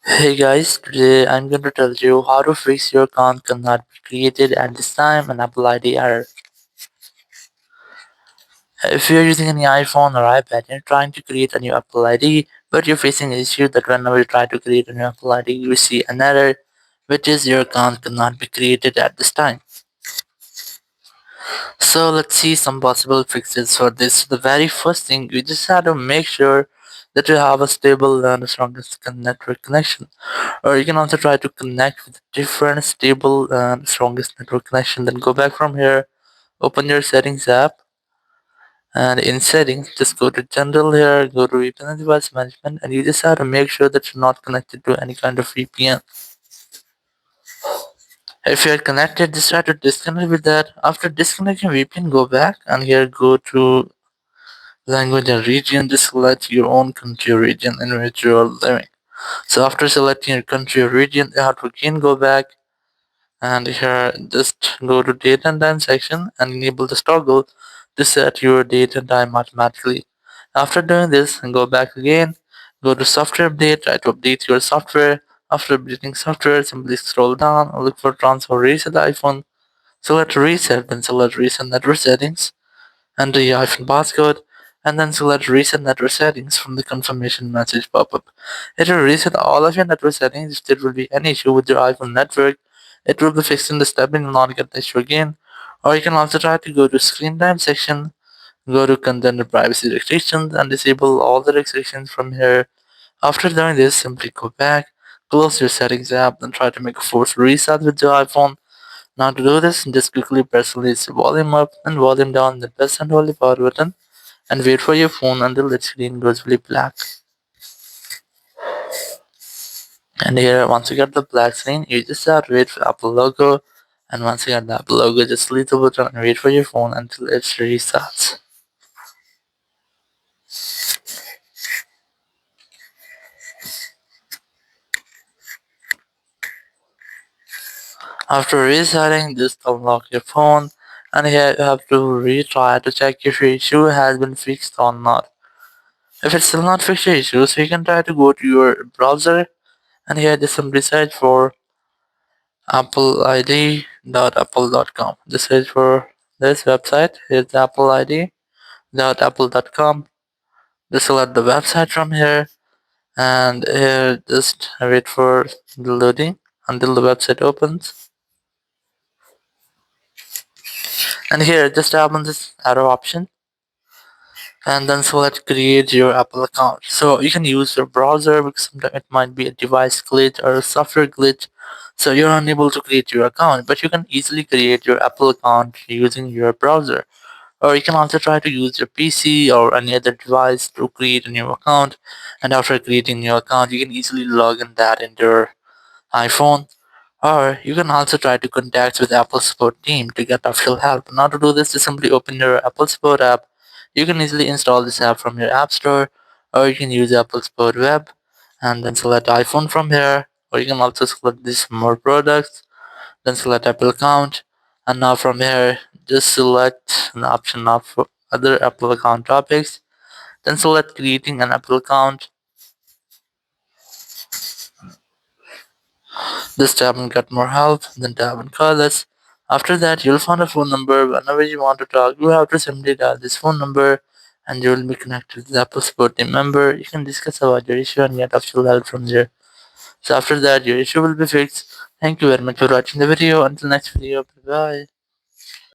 Hey guys, today I'm going to tell you how to fix your account cannot be created at this time and Apple ID error. If you're using any iPhone or iPad and you're trying to create a new Apple ID, but you're facing an issue that whenever you try to create a new Apple ID, you see an error, which is your account cannot be created at this time. So let's see some possible fixes for this. The very first thing, you just have to make sure that you have a stable and strongest network connection. Or you can also try to connect with different stable and strongest network connection. Then go back from here, open your settings app, and in settings, just go to general here, go to VPN device management, and you just have to make sure that you're not connected to any kind of VPN. If you're connected, just try to disconnect with that. After disconnecting VPN, go back and here go to language and region. Just select your own country or region in which you are living. So after selecting your country or region, you have to again go back and here just go to date and time section and enable the toggle to set your date and time automatically. After doing this, go back again, go to software update, try to update your software. After updating software, simply scroll down, look for transfer reset iPhone, select reset, then select reset network settings, enter your iPhone passcode, and then select reset network settings from the confirmation message pop-up. It will reset all of your network settings. If there will be any issue with your iPhone network, it will be fixed in the step and you will not get the issue again. Or you can also try to go to screen time section, go to content and privacy restrictions and disable all the restrictions from here. After doing this, simply go back, close your settings app, and try to make a forced reset with your iPhone. Now to do this, just quickly press release volume up and volume down, then press and hold the power button and wait for your phone until its screen goes fully black. And here, once you get the black screen, you just have to wait for Apple logo. And once you get the Apple logo, just delete the button and wait for your phone until it restarts. After restarting, just unlock your phone. And here you have to retry to check if your issue has been fixed or not. If it's still not fixed your issue, so you can try to go to your browser and here just simply search for appleid.apple.com. Just search for this website. Here's appleid.apple.com. Just select the website from here and here just wait for the loading until the website opens. And here just tap on this arrow option and then select create your Apple account. So you can use your browser because sometimes it might be a device glitch or a software glitch. So you're unable to create your account, but you can easily create your Apple account using your browser. Or you can also try to use your PC or any other device to create a new account. And after creating your account, you can easily log in that into your iPhone. Or you can also try to contact with Apple support team to get official help. Now to do this, just simply open your Apple support app. You can easily install this app from your app store, or you can use Apple support web and then select iPhone from here. Or you can also select these more products, then select Apple account, and now from here just select an option of other Apple account topics. Then select creating an Apple account. This tab and get more help, then tab and call us. After that, you'll find a phone number. Whenever you want to talk, you have to simply dial this phone number and you will be connected to the Apple support team member. You can discuss about your issue and get official help from there. So after that, your issue will be fixed. Thank you very much for watching the video. Until next video, bye bye.